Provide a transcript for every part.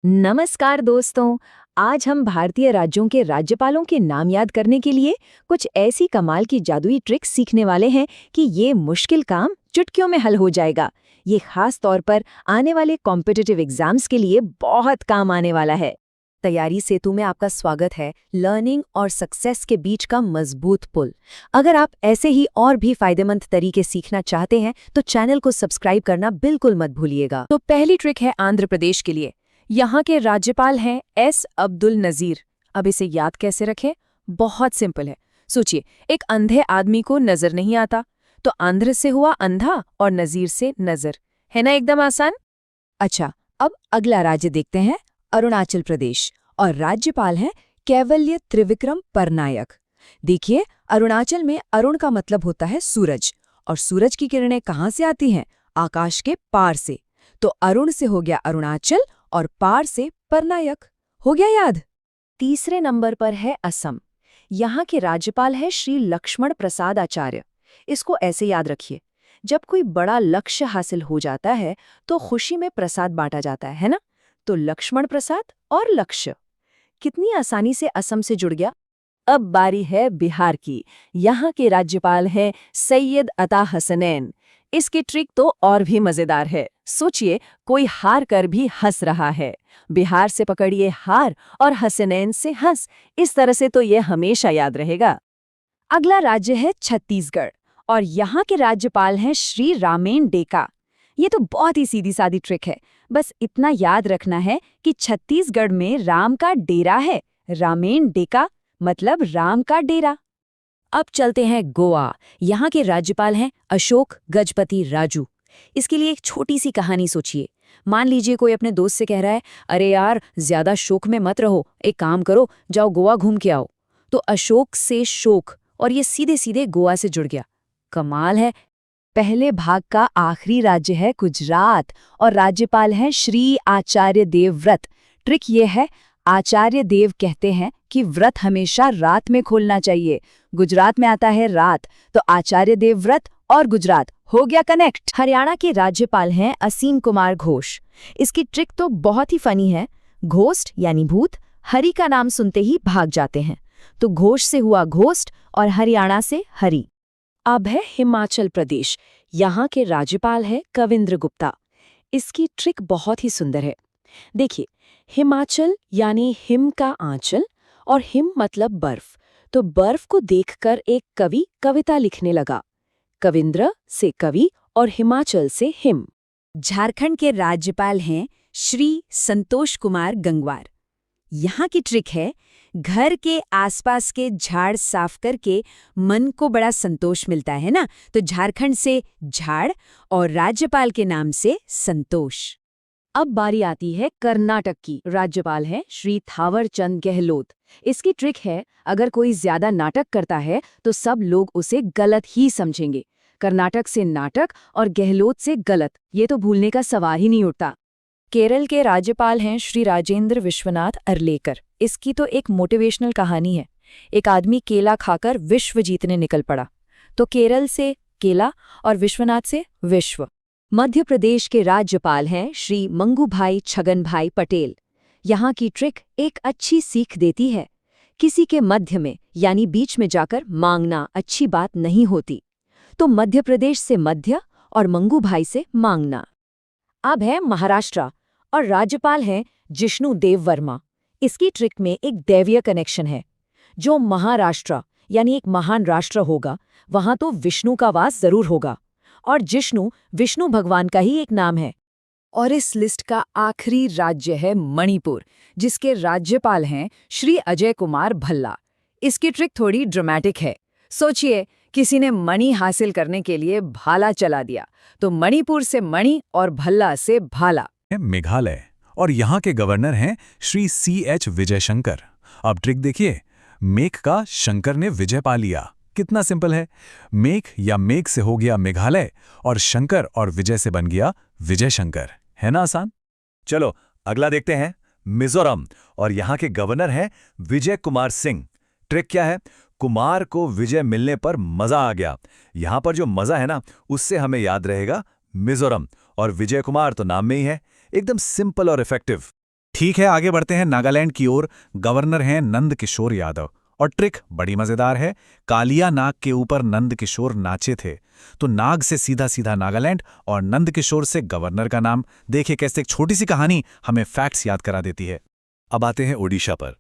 नमस्कार दोस्तों। आज हम भारतीय राज्यों के राज्यपालों के नाम याद करने के लिए कुछ ऐसी कमाल की जादुई ट्रिक्स सीखने वाले हैं कि ये मुश्किल काम चुटकियों में हल हो जाएगा। ये खास तौर पर आने वाले कॉम्पिटिटिव एग्जाम्स के लिए बहुत काम आने वाला है। तैयारी सेतु में आपका स्वागत है। लर्निंग और सक्सेस के बीच का मजबूत पुल। अगर आप ऐसे ही और भी फायदेमंद तरीके सीखना चाहते हैं तो चैनल को सब्सक्राइब करना बिल्कुल मत भूलिएगा। तो पहली ट्रिक है आंध्र प्रदेश के लिए। यहाँ के राज्यपाल हैं एस अब्दुल नज़ीर। अब इसे याद कैसे रखें? बहुत सिंपल है। सोचिए, एक अंधे आदमी को नजर नहीं आता, तो आंध्र से हुआ अंधा और नज़ीर से नजर, है ना? एकदम आसान। अच्छा, अब अगला राज्य देखते हैं, अरुणाचल प्रदेश। और राज्यपाल हैं कैवल्य त्रिविक्रम परनायक। देखिए, अरुणाचल में अरुण का मतलब होता है सूरज, और सूरज की किरणें कहाँ से आती हैं? आकाश के पार से। तो अरुण से हो गया अरुणाचल और पार से परनायक। हो गया याद। तीसरे नंबर पर है असम। यहाँ के राज्यपाल है श्री लक्ष्मण प्रसाद आचार्य। इसको ऐसे याद रखिए, जब कोई बड़ा लक्ष्य हासिल हो जाता है तो खुशी में प्रसाद बांटा जाता है ना? तो लक्ष्मण प्रसाद और लक्ष्य कितनी आसानी से असम से जुड़ गया। अब बारी है बिहार की। यहाँ के राज्यपाल हैं सैयद अता हसनैन। इसकी ट्रिक तो और भी मजेदार है। सोचिए, कोई हार कर भी हंस रहा है। बिहार से पकड़िए हार और हसनैन से हंस। इस तरह से तो ये हमेशा याद रहेगा। अगला राज्य है छत्तीसगढ़, और यहाँ के राज्यपाल हैं श्री रामेन डेका। ये तो बहुत ही सीधी सादी ट्रिक है। बस इतना याद रखना है कि छत्तीसगढ़ में राम का डेरा है। रामेन डेका मतलब राम का डेरा। अब चलते हैं गोवा। यहाँ के राज्यपाल हैं अशोक गजपति राजू। इसके लिए एक छोटी सी कहानी सोचिए। मान लीजिए कोई अपने दोस्त से कह रहा है, अरे यार ज्यादा शोक में मत रहो, एक काम करो, जाओ गोवा घूम के आओ। तो अशोक से शोक, और ये सीधे सीधे गोवा से जुड़ गया। कमाल है। पहले भाग का आखिरी राज्य है गुजरात, और राज्यपाल हैं श्री आचार्य देवव्रत। ट्रिक ये है, आचार्य देव कहते हैं कि व्रत हमेशा रात में खोलना चाहिए। गुजरात में आता है रात, तो आचार्य देव व्रत और गुजरात हो गया कनेक्ट। हरियाणा के राज्यपाल हैं असीम कुमार घोष। इसकी ट्रिक तो बहुत ही फनी है। घोस्ट यानी भूत, हरि का नाम सुनते ही भाग जाते हैं, तो घोष से हुआ घोस्ट और हरियाणा से हरि। अब है हिमाचल प्रदेश। यहाँ के राज्यपाल है कविंद्र गुप्ता। इसकी ट्रिक बहुत ही सुंदर है। देखिए, हिमाचल यानी हिम का आंचल, और हिम मतलब बर्फ, तो बर्फ को देखकर एक कवि कविता लिखने लगा। कविंद्र से कवि और हिमाचल से हिम। झारखंड के राज्यपाल हैं श्री संतोष कुमार गंगवार। यहाँ की ट्रिक है, घर के आसपास के झाड़ साफ करके मन को बड़ा संतोष मिलता है ना? तो झारखंड से झाड़ और राज्यपाल के नाम से संतोष। अब बारी आती है कर्नाटक की। राज्यपाल हैं श्री थावरचंद गहलोत। इसकी ट्रिक है, अगर कोई ज्यादा नाटक करता है तो सब लोग उसे गलत ही समझेंगे। कर्नाटक से नाटक और गहलोत से गलत, ये तो भूलने का सवाल ही नहीं उठता। केरल के राज्यपाल हैं श्री राजेंद्र विश्वनाथ अर्लेकर। इसकी तो एक मोटिवेशनल कहानी है। एक आदमी केला खाकर विश्व जीतने निकल पड़ा, तो केरल से केला और विश्वनाथ से विश्व। मध्य प्रदेश के राज्यपाल हैं श्री मंगूभाई छगनभाई पटेल। यहाँ की ट्रिक एक अच्छी सीख देती है, किसी के मध्य में यानी बीच में जाकर मांगना अच्छी बात नहीं होती। तो मध्य प्रदेश से मध्य और मंगूभाई से मांगना। अब है महाराष्ट्र, और राज्यपाल हैं जिष्णु देव वर्मा। इसकी ट्रिक में एक दैवीय कनेक्शन है। जो महाराष्ट्र यानी एक महान राष्ट्र होगा, वहां तो विष्णु का वास जरूर होगा, और जिष्णु विष्णु भगवान का ही एक नाम है। और इस लिस्ट का आखिरी राज्य है मणिपुर, जिसके राज्यपाल हैं श्री अजय कुमार भल्ला। इसकी ट्रिक थोड़ी ड्रामेटिक है। सोचिए, किसी ने मणि हासिल करने के लिए भाला चला दिया, तो मणिपुर से मणि और भल्ला से भाला। मेघालय, और यहाँ के गवर्नर हैं श्री CH विजयशंकर। अब ट्रिक देखिए, मेघ का शंकर ने विजय पा लिया। कितना सिंपल है। मेघ या मेघ से हो गया मेघालय, और शंकर और विजय से बन गया विजय शंकर। है ना आसान? चलो अगला देखते हैं, मिजोरम, और यहाँ के गवर्नर हैं विजय कुमार सिंह। ट्रिक क्या है? कुमार को विजय मिलने पर मजा आ गया। यहाँ पर जो मजा है ना, उससे हमें याद रहेगा मिजोरम, और विजय कुमार तो नाम में ही है। एकदम सिंपल और इफेक्टिव। ठीक है, आगे बढ़ते हैं नागालैंड की ओर। गवर्नर हैं नंद किशोर यादव और ट्रिक बड़ी मजेदार है। कालिया नाग के ऊपर नंद किशोर नाचे थे, तो नाग से सीधा सीधा नागालैंड और नंद किशोर से गवर्नर का नाम। देखिए कैसे एक छोटी सी कहानी हमें फैक्ट्स याद करा देती है। अब आते हैं ओडिशा पर।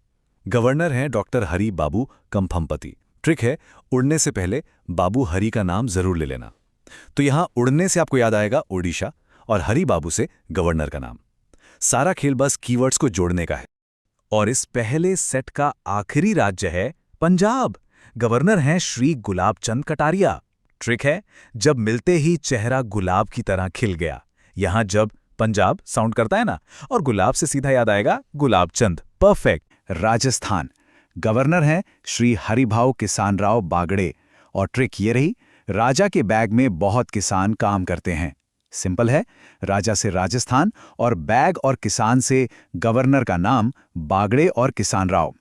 गवर्नर हैं डॉक्टर हरि बाबू कंफम्पति। ट्रिक है, उड़ने से पहले बाबू हरि का नाम जरूर ले लेना। तो यहां उड़ने से आपको याद आएगा ओडिशा और हरि बाबू से गवर्नर का नाम। सारा खेल बस कीवर्ड्स को जोड़ने का है। और इस पहले सेट का आखिरी राज्य है पंजाब। गवर्नर हैं श्री गुलाब चंद कटारिया। ट्रिक है, जब मिलते ही चेहरा गुलाब की तरह खिल गया। यहां जब पंजाब साउंड करता है ना, और गुलाब से सीधा याद आएगा गुलाब चंद। परफेक्ट। राजस्थान। गवर्नर हैं श्री हरिभाऊ किसान राव बागड़े। और ट्रिक ये रही, राजा के बैग में बहुत किसान काम करते हैं। सिंपल है, राजा से राजस्थान और बैग और किसान से गवर्नर का नाम बागड़े और किसान राव।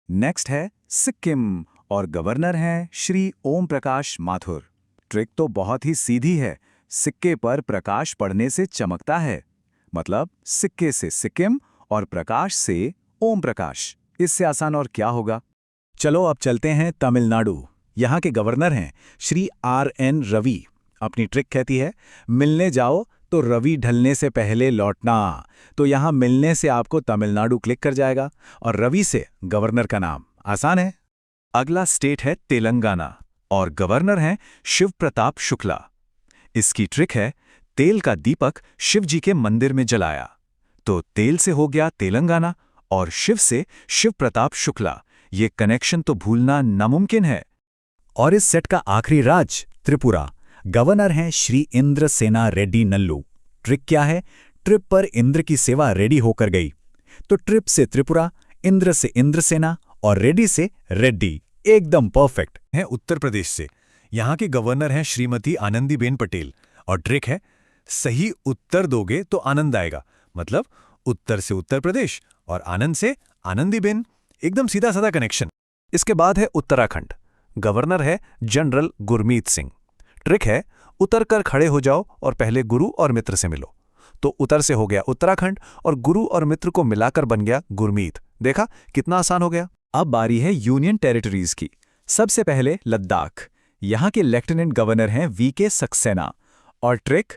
नेक्स्ट है सिक्किम और गवर्नर हैं श्री ओम प्रकाश माथुर। ट्रिक तो बहुत ही सीधी है, सिक्के पर प्रकाश पड़ने से चमकता है। मतलब सिक्के से सिक्किम और प्रकाश से ओम प्रकाश। इससे आसान और क्या होगा। चलो अब चलते हैं तमिलनाडु। यहाँ के गवर्नर हैं श्री RN रवि। अपनी ट्रिक कहती है, मिलने जाओ तो रवि ढलने से पहले लौटना। तो यहाँ मिलने से आपको तमिलनाडु क्लिक कर जाएगा और रवि से गवर्नर का नाम। आसान है। अगला स्टेट है तेलंगाना और गवर्नर हैं शिव प्रताप शुक्ला। इसकी ट्रिक है, तेल का दीपक शिव जी के मंदिर में जलाया। तो तेल से हो गया तेलंगाना और शिव से शिव प्रताप शुक्ला। ये कनेक्शन तो भूलना नामुमकिन है। और इस सेट का आखिरी राज्य त्रिपुरा। गवर्नर हैं श्री इंद्र सेना रेड्डी नल्लू। ट्रिक क्या है, ट्रिप पर इंद्र की सेवा रेडी होकर गई। तो ट्रिप से त्रिपुरा, इंद्र से इंद्र सेना और रेड्डी से रेड्डी। एकदम परफेक्ट है। उत्तर प्रदेश से यहाँ के गवर्नर हैं श्रीमती आनंदीबेन पटेल। और ट्रिक है, सही उत्तर दोगे तो आनंद आएगा। मतलब उत्तर से उत्तर प्रदेश और आनंद से आनंदीबेन। एकदम सीधा साधा कनेक्शन। इसके बाद है उत्तराखंड। गवर्नर है जनरल गुरमीत सिंह। ट्रिक है, उतर कर खड़े हो जाओ और पहले गुरु और मित्र से मिलो। तो उतर से हो गया उत्तराखंड और गुरु और मित्र को मिलाकर बन गया गुरमीत। देखा कितना आसान हो गया। अब बारी है यूनियन टेरिटरीज की। सबसे पहले लद्दाख। यहाँ के लेफ्टिनेंट गवर्नर हैं VK सक्सेना। और ट्रिक,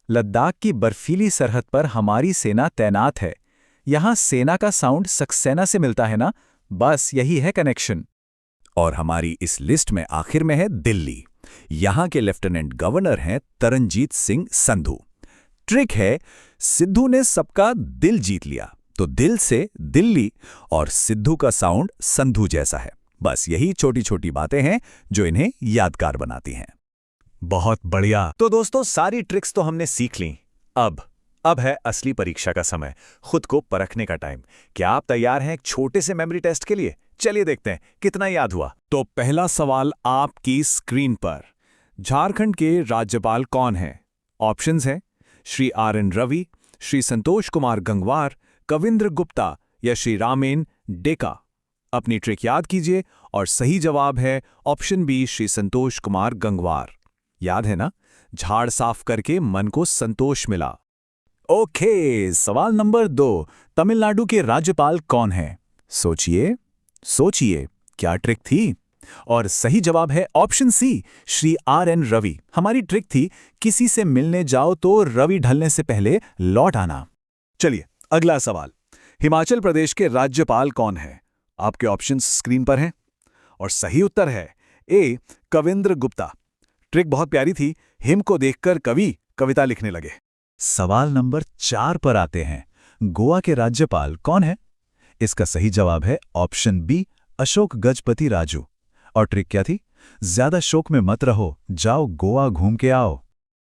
लद्दाख की बर्फीली सरहद पर हमारी सेना तैनात है। यहाँ सेना का साउंड सक्सेना से मिलता है ना, बस यही है कनेक्शन। और हमारी इस लिस्ट में आखिर में है दिल्ली। यहाँ के लेफ्टिनेंट गवर्नर हैं तरनजीत सिंह संधू। ट्रिक है, सिद्धू ने सबका दिल जीत लिया। तो दिल से दिल्ली और सिद्धू का साउंड संधू जैसा है। बस यही छोटी छोटी बातें हैं जो इन्हें यादगार बनाती हैं। बहुत बढ़िया। तो दोस्तों, सारी ट्रिक्स तो हमने सीख ली। अब है असली परीक्षा का समय, खुद को परखने का टाइम। क्या आप तैयार हैं एक छोटे से मेमोरी टेस्ट के लिए? चलिए देखते हैं कितना याद हुआ। तो पहला सवाल आपकी स्क्रीन पर। झारखंड के राज्यपाल कौन हैं? ऑप्शंस हैं श्री RN रवि, श्री संतोष कुमार गंगवार, कविंद्र गुप्ता या श्री रामेन डेका। अपनी ट्रिक याद कीजिए और सही जवाब है ऑप्शन बी, श्री संतोष कुमार गंगवार। याद है ना, झाड़ साफ करके मन को संतोष मिला। ओके, सवाल नंबर 2। तमिलनाडु के राज्यपाल कौन हैं? सोचिए क्या ट्रिक थी? और सही जवाब है option C, Shri RN Ravi. हमारी ट्रिक थी, किसी से मिलने जाओ तो रवि ढलने से पहले लौट आना। चलिए अगला सवाल। हिमाचल प्रदेश के राज्यपाल कौन है? आपके ऑप्शंस स्क्रीन पर हैं और सही उत्तर है ए, कविंद्र गुप्ता। ट्रिक बहुत प्यारी थी, हिम को देखकर कवि कविता लिखने लगे। सवाल नंबर 4 पर आते हैं। गोवा के राज्यपाल कौन है? इसका सही जवाब है ऑप्शन बी, अशोक गजपति राजू। और ट्रिक क्या थी? ज्यादा शोक में मत रहो, जाओ गोवा घूम के आओ।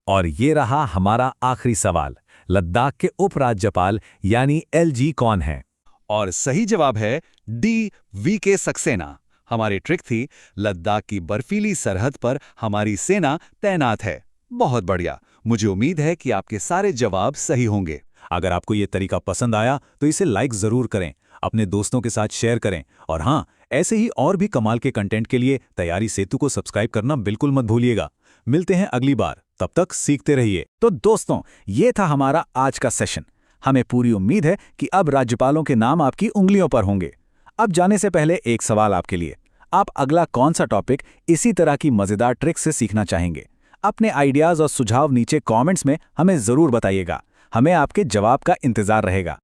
और ये रहा हमारा आखिरी सवाल। लद्दाख के उपराज्यपाल यानी LG कौन है? और सही जवाब है डी, VK सक्सेना। हमारी ट्रिक थी, लद्दाख की बर्फीली सरहद पर हमारी सेना तैनात है। बहुत बढ़िया। मुझे उम्मीद है कि आपके सारे जवाब सही होंगे। अगर आपको ये तरीका पसंद आया तो इसे लाइक जरूर करें, अपने दोस्तों के साथ शेयर करें और हाँ, ऐसे ही और भी कमाल के कंटेंट के लिए तैयारी सेतु को सब्सक्राइब करना बिल्कुल मत भूलिएगा। मिलते हैं अगली बार, तब तक सीखते रहिए। तो दोस्तों, ये था हमारा आज का सेशन। हमें पूरी उम्मीद है कि अब राज्यपालों के नाम आपकी उंगलियों पर होंगे। अब जाने से पहले एक सवाल आपके लिए, आप अगला कौन सा टॉपिक इसी तरह की मजेदार ट्रिक्स से सीखना चाहेंगे? अपने आइडियाज और सुझाव नीचे कमेंट्स में हमें जरूर बताइएगा। हमें आपके जवाब का इंतजार रहेगा।